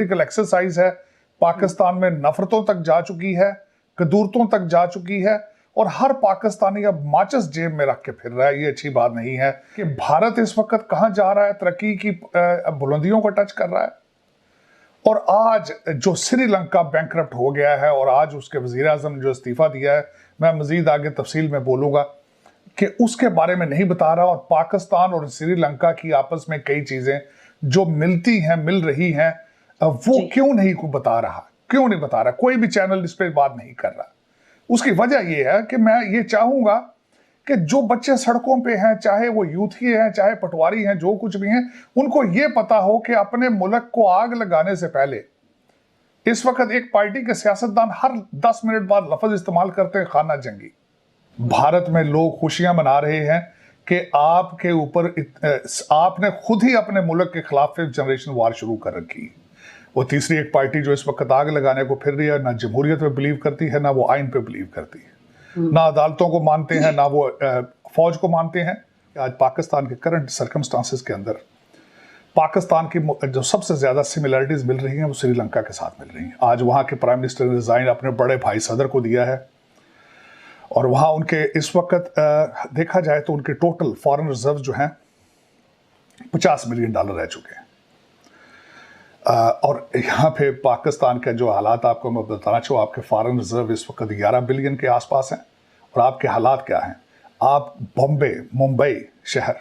Political exercise है, पाकिस्तान में नफरतों तक जा चुकी है, कदूरतों तक जा चुकी है, और हर पाकिस्तानी अब माचिस जेब में रख के फिर रहा है। ये अच्छी बात नहीं है कि भारत इस वक्त कहां जा रहा है, तरक्की की बुलंदियों को टच कर रहा है। और आज जो श्रीलंका बैंकरप्ट हो गया है और आज उसके वजीर आजम ने जो इस्तीफा दिया है, मैं मजीद आगे तफसील में बोलूंगा कि उसके बारे में नहीं बता रहा। और पाकिस्तान और श्रीलंका की आपस में कई चीजें जो मिलती हैं, मिल रही हैं, वो क्यों नहीं को बता रहा, क्यों नहीं बता रहा, कोई भी चैनल इस पर बात नहीं कर रहा। उसकी वजह यह है कि मैं ये चाहूंगा कि जो बच्चे सड़कों पे हैं, चाहे वो यूथी हैं, चाहे पटवारी हैं, जो कुछ भी हैं, उनको ये पता हो कि अपने मुल्क को आग लगाने से पहले, इस वक्त एक पार्टी के सियासतदान हर 10 मिनट बाद लफ्ज इस्तेमाल करते हैं खाना जंगी। भारत में लोग खुशियां मना रहे हैं कि आपके ऊपर आपने खुद ही अपने मुल्क के खिलाफ 5th जनरेशन वार शुरू कर रखी है। वो तीसरी एक पार्टी जो इस वक्त आग लगाने को फिर रही है, ना जमहूरियत पे बिलीव करती है, ना वो आइन पे बिलीव करती है, ना अदालतों को मानते हैं, ना वो फौज को मानते हैं। आज पाकिस्तान के करंट सर्कमस्टांसिस के अंदर पाकिस्तान की जो सबसे ज्यादा सिमिलरिटीज मिल रही हैं वो श्रीलंका के साथ मिल रही हैं। आज वहां के प्राइम मिनिस्टर ने रिजाइन अपने बड़े भाई सदर को दिया है, और वहां उनके इस वक्त देखा जाए तो उनके टोटल फॉरेन रिजर्व जो हैं $50 मिलियन रह चुके हैं। और यहाँ पे पाकिस्तान के जो हालात आपको मैं बताना चाहूँ, आपके फॉरेन रिजर्व इस वक्त 11 बिलियन के आसपास हैं। और आपके हालात क्या हैं? आप बॉम्बे, मुंबई शहर,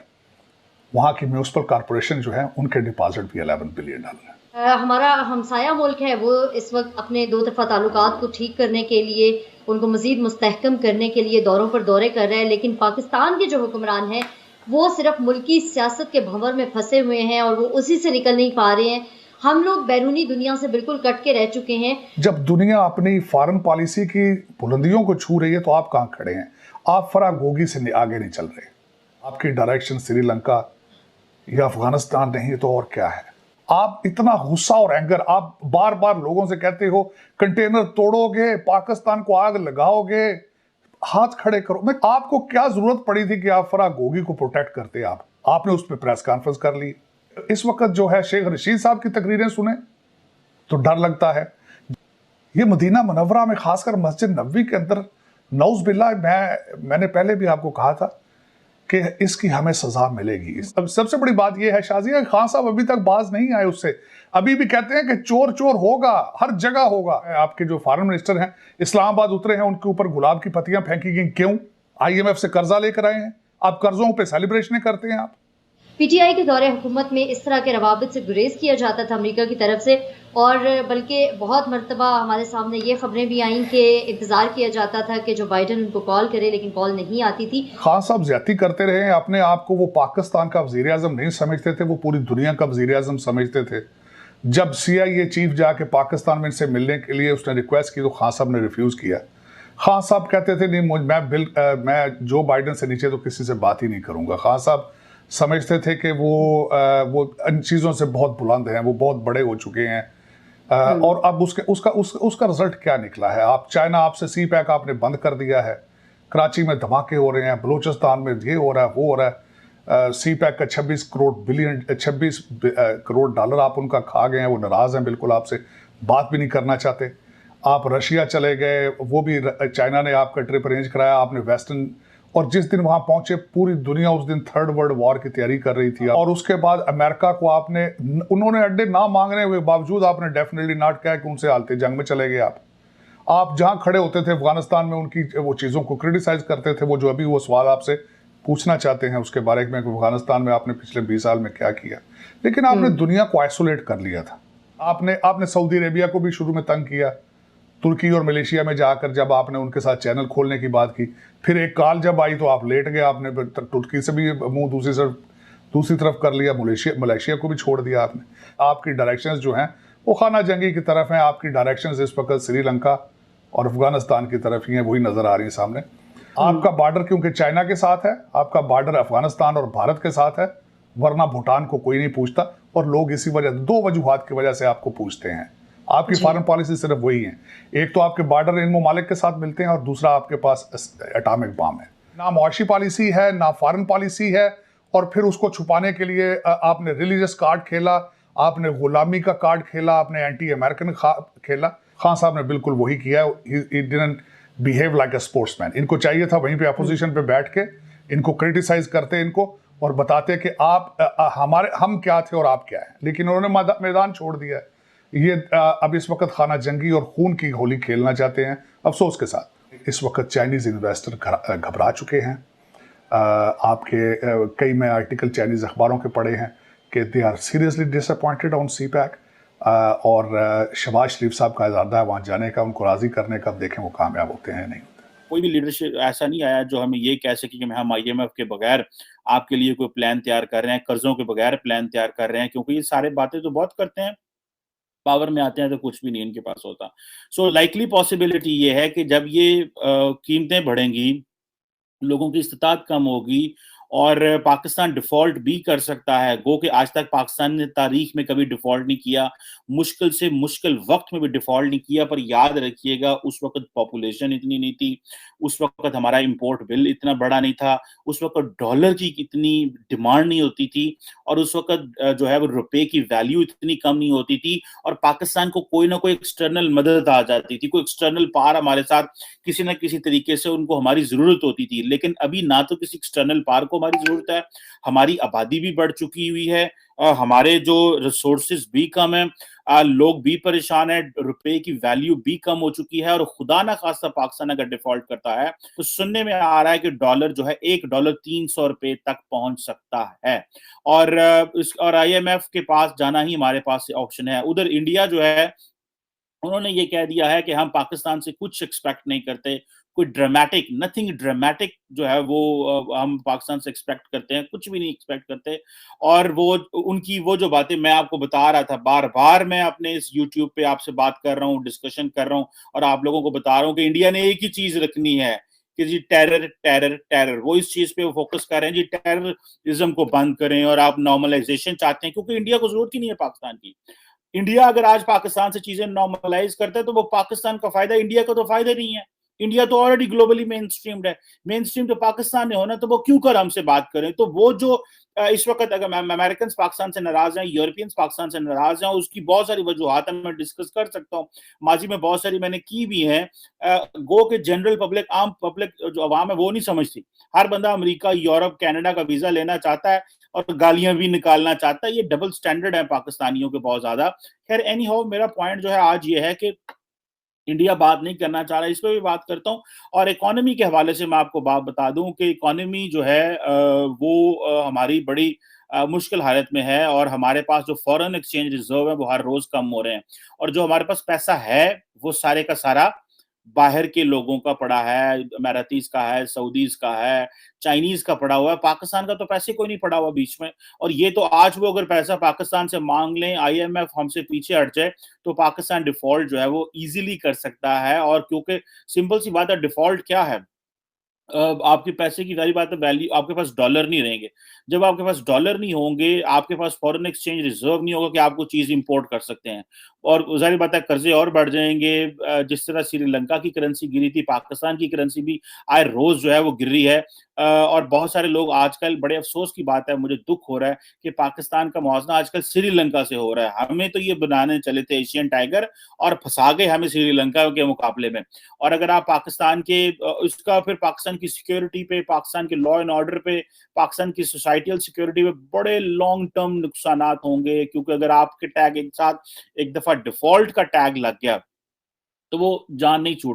वहाँ की म्यूनिसिपल कॉरपोरेशन जो है उनके डिपॉजिट भी $11 बिलियन है। हमारा हमसाया मुल्क है, वो इस वक्त अपने दो तरफा ताल्लुकात को ठीक करने के लिए, उनको मजीद मुस्तहकम करने के लिए दौरों पर दौरे कर रहे हैं। लेकिन पाकिस्तान के जो हुक्मरान हैं वो सिर्फ मुल्की सियासत के भंवर में फंसे हुए हैं और वो उसी से निकल नहीं पा रहे हैं। हम लोग बैरूनी दुनिया से बिल्कुल कट के रह चुके हैं। जब दुनिया अपनी फॉरेन पॉलिसी की बुलंदियों को छू रही है तो आप कहाँ खड़े हैं? आप फरागोगी से आगे नहीं चल रहे। आपकी डायरेक्शन श्रीलंका या अफगानिस्तान नहीं तो और क्या है? आप इतना गुस्सा और एंगर, आप बार बार लोगों से कहते हो कंटेनर तोड़ोगे, पाकिस्तान को आग लगाओगे, हाथ खड़े करो। मैं आपको क्या जरूरत पड़ी थी कि आप फरागोगी को प्रोटेक्ट करते? आपने उस पर प्रेस कॉन्फ्रेंस कर ली। इस वक्त जो है शेख रशीद साहब की तकरीरें सुने तो डर लगता है। ये मदीना मुनव्वरा में खासकर मस्जिद नबवी के अंदर नौज बिल्ला, मैंने पहले भी आपको कहा था कि इसकी हमें सजा मिलेगी। अब सबसे बड़ी बात यह है शाजिया, खान साहब अभी तक बाज नहीं आए उससे, अभी भी कहते हैं कि चोर चोर होगा, हर जगह होगा। आपके जो फॉरेन मिनिस्टर हैं इस्लामाबाद उतरे हैं, उनके ऊपर गुलाब की पत्तियां फेंकी गई। क्यों? IMF से कर्जा लेकर आए हैं, आप कर्जों पे सेलिब्रेशन करते हैं। आप PTI के दौरे हुकूमत में इस तरह के रवाबित से गुरेज किया जाता था अमेरिका की तरफ से, और बल्कि बहुत मरतबा हमारे सामने ये खबरें भी आईं कि इंतज़ार किया जाता था कि जो बाइडन उनको कॉल करे, लेकिन कॉल नहीं आती थी। खान साहब ज्यादती करते रहे, अपने आप को वो पाकिस्तान का वजीर आजम नहीं समझते थे, वो पूरी दुनिया का वजीर आजम समझते थे। जब CIA चीफ जाके पाकिस्तान में इनसे मिलने के लिए उसने रिक्वेस्ट की तो खान साहब ने रिफ्यूज किया। खान साहब कहते थे नहीं, मैं जो बाइडन से नीचे तो किसी से बात ही नहीं करूंगा। खान साहब समझते थे कि वो इन चीज़ों से बहुत बुलंद हैं, वो बहुत बड़े हो चुके हैं। और अब उसका रिजल्ट क्या निकला है? आप चाइना, आपसे CPEC आपने बंद कर दिया है, कराची में धमाके हो रहे हैं, बलूचिस्तान में ये हो रहा है, वो हो रहा है। CPEC का 26 करोड़ डॉलर आप उनका खा गए हैं, वो नाराज हैं, बिल्कुल आपसे बात भी नहीं करना चाहते। आप रशिया चले गए, वो भी चाइना ने आपका ट्रिप अरेंज कराया, आपने वेस्टर्न, और जिस दिन वहां पहुंचे पूरी दुनिया उस दिन 3rd वर्ल्ड वॉर की तैयारी कर रही थी। और उसके बाद अमेरिका को उन्होंने अड्डे ना मांगने के बावजूद आपने डेफिनेटली नॉट कहा कि उनसे हालते जंग में चले गए। आप जहां खड़े होते थे अफगानिस्तान में उनकी वो चीज़ों को क्रिटिसाइज करते थे। वो जो अभी वो सवाल आपसे पूछना चाहते हैं उसके बारे में, अफगानिस्तान में आपने पिछले 20 साल में क्या किया, लेकिन आपने दुनिया को आइसोलेट कर लिया था। आपने सऊदी अरेबिया को भी शुरू में तंग किया, तुर्की और मलेशिया में जाकर जब आपने उनके साथ चैनल खोलने की बात की, फिर एक कॉल जब आई तो आप लेट गए, आपने तुर्की से भी मुंह दूसरी तरफ कर लिया, मलेशिया को भी छोड़ दिया आपने। आपकी डायरेक्शंस जो हैं वो खाना जंगी की तरफ हैं। आपकी डायरेक्शंस इस वक्त श्रीलंका और अफगानिस्तान की तरफ ही हैं, वही नजर आ रही है सामने। आपका बॉर्डर क्योंकि चाइना के साथ है, आपका बॉर्डर अफगानिस्तान और भारत के साथ है, वरना भूटान को कोई नहीं पूछता। और लोग इसी वजह, 2 वजूहात की वजह से आपको पूछते हैं। आपकी फॉरेन पॉलिसी सिर्फ वही है, एक तो आपके बॉर्डर इन ममालिक के साथ मिलते हैं और दूसरा आपके पास एटॉमिक बम है। ना मुआशी पॉलिसी है, ना फॉरेन पॉलिसी है, और फिर उसको छुपाने के लिए आपने रिलीजियस कार्ड खेला आपने गुलामी का कार्ड खेला, आपने एंटी अमेरिकन खेला। खान साहब ने बिल्कुल वही किया है। He didn't behave like a sportsman। इनको चाहिए था वहीं पे अपोजिशन पे बैठ के इनको क्रिटिसाइज करते इनको और बताते कि हम क्या थे और आप क्या है, लेकिन उन्होंने मैदान छोड़ दिया है। ये अब इस वक्त खाना जंगी और खून की होली खेलना चाहते हैं। अफसोस के साथ इस वक्त चाइनीज इन्वेस्टर घबरा चुके हैं। आपके कई मैं आर्टिकल चाइनीज अखबारों के पढ़े हैं कि they are seriously disappointed on CPEC। और शहबाज शरीफ साहब का इरादा है वहाँ जाने का, उनको राजी करने का। देखें वो कामयाब होते हैं नहीं होते। कोई भी लीडरशिप ऐसा नहीं आया जो हमें ये कह सके कि हम IMF के बगैर आपके लिए कोई प्लान तैयार कर रहे हैं, कर्जों के बगैर प्लान तैयार कर रहे हैं, क्योंकि ये सारे बातें तो बहुत करते हैं, पावर में आते हैं तो कुछ भी नहीं इनके पास होता। सो लाइकली पॉसिबिलिटी ये है कि जब ये कीमतें बढ़ेंगी, लोगों की इस्तात कम होगी और पाकिस्तान डिफॉल्ट भी कर सकता है। गो कि आज तक पाकिस्तान ने तारीख में कभी डिफॉल्ट नहीं किया, मुश्किल से मुश्किल वक्त में भी डिफॉल्ट नहीं किया, पर याद रखिएगा उस वक्त पॉपुलेशन इतनी नहीं थी, उस वक्त हमारा इंपोर्ट बिल इतना बड़ा नहीं था, उस वक्त डॉलर की इतनी डिमांड नहीं होती थी, और उस वक्त जो है वो रुपए की वैल्यू इतनी कम नहीं होती थी, और पाकिस्तान को कोई ना कोई एक्सटर्नल मदद आ जाती थी, कोई एक्सटर्नल पार हमारे साथ किसी न किसी तरीके से उनको हमारी जरूरत होती थी। लेकिन अभी ना तो किसी एक्सटर्नल पार को हमारी जरूरत है, हमारी आबादी भी बढ़ चुकी हुई है, हमारे जो रिसोर्सेज भी कम है, लोग भी परेशान है, रुपए की वैल्यू भी कम हो चुकी है, और खुदा ना खास्ता पाकिस्तान अगर डिफॉल्ट करता है तो सुनने में आ रहा है कि डॉलर जो है $1 300 रुपए तक पहुंच सकता है। और IMF के पास जाना ही हमारे पास ऑप्शन है। उधर इंडिया जो है उन्होंने ये कह दिया है कि हम पाकिस्तान से कुछ एक्सपेक्ट नहीं करते, कोई ड्रामेटिक, नथिंग ड्रामेटिक जो है वो हम पाकिस्तान से एक्सपेक्ट करते हैं, कुछ भी नहीं एक्सपेक्ट करते। और वो उनकी वो जो बातें मैं आपको बता रहा था, बार बार मैं अपने इस YouTube पे आपसे बात कर रहा हूँ, डिस्कशन कर रहा हूँ, और आप लोगों को बता रहा हूँ कि इंडिया ने एक ही चीज रखनी है कि जी टेरर टेरर टेरर, वो इस चीज पे वो फोकस कर रहे हैं जी, टेररिज्म को बंद करें, और आप नॉर्मलाइजेशन चाहते हैं, क्योंकि इंडिया को जरूरत ही नहीं है पाकिस्तान की। इंडिया अगर आज पाकिस्तान से चीजें नॉर्मलाइज करता है तो वो पाकिस्तान का फायदा, इंडिया का तो फायदा नहीं है। इंडिया तो ऑलरेडी ग्लोबली मेन स्ट्रीम्ड है, मेन स्ट्रीम तो पाकिस्तान ने होना, तो वो क्यों कर हमसे बात करें। तो वो जो इस वक्त अगर अमेरिकन पाकिस्तान से नाराज हैं, यूरोपियंस पाकिस्तान से नाराज हैं, उसकी बहुत सारी वजूहत मैं डिस्कस कर सकता हूँ, माजी में बहुत सारी मैंने की भी हैं। गो के जनरल पब्लिक, आम पब्लिक जो अवाम है वो नहीं समझती। हर बंदा अमेरिका, यूरोप, कनाडा का वीजा लेना चाहता है और गालियां भी निकालना चाहता है। ये डबल स्टैंडर्ड है पाकिस्तानियों के बहुत ज्यादा। खैर एनी हाउ, मेरा पॉइंट जो है आज ये है कि इंडिया बात नहीं करना चाह रहा, इस पर भी बात करता हूँ। और इकोनॉमी के हवाले से मैं आपको बात बता दूं कि इकोनॉमी जो है वो हमारी बड़ी मुश्किल हालत में है, और हमारे पास जो फॉरेन एक्सचेंज रिजर्व है वो हर रोज कम हो रहे हैं, और जो हमारे पास पैसा है वो सारे का सारा बाहर के लोगों का पड़ा है, अमेरिकीज का है, सऊदीज का है, चाइनीज का पड़ा हुआ है। पाकिस्तान का तो पैसे कोई नहीं पड़ा हुआ बीच में। और ये तो आज वो अगर पैसा पाकिस्तान से मांग लें, IMF हमसे पीछे हट जाए, तो पाकिस्तान डिफॉल्ट जो है वो इजीली कर सकता है। और क्योंकि सिंपल सी बात है, डिफॉल्ट क्या है, आपके पैसे की सारी बात है, वैल्यू, आपके पास डॉलर नहीं रहेंगे। जब आपके पास डॉलर नहीं होंगे, आपके पास फॉरेन एक्सचेंज रिजर्व नहीं होगा कि आपको चीज इंपोर्ट कर सकते हैं, और जाहिर बात है कर्जे और बढ़ जाएंगे। जिस तरह श्रीलंका की करेंसी गिरी थी, पाकिस्तान की करेंसी भी आए रोज जो है वो गिर रही है। और बहुत सारे लोग आजकल, बड़े अफसोस की बात है, मुझे दुख हो रहा है कि पाकिस्तान का मुआवजा आजकल श्रीलंका से हो रहा है। हमें तो ये बनाने चले थे एशियन टाइगर, और फंसा गए हमें श्रीलंका के मुकाबले में। और अगर आप पाकिस्तान के उसका फिर पाकिस्तान की सिक्योरिटी पे, पाकिस्तान के लॉ एंड ऑर्डर पे, पाकिस्तान की सोसाइटियल सिक्योरिटी पे बड़े लॉन्ग टर्म नुकसान होंगे। क्योंकि अगर आपके टैग एक साथ एक दफा डिफॉल्ट का टैग लग गया तो वो जान नहीं छूट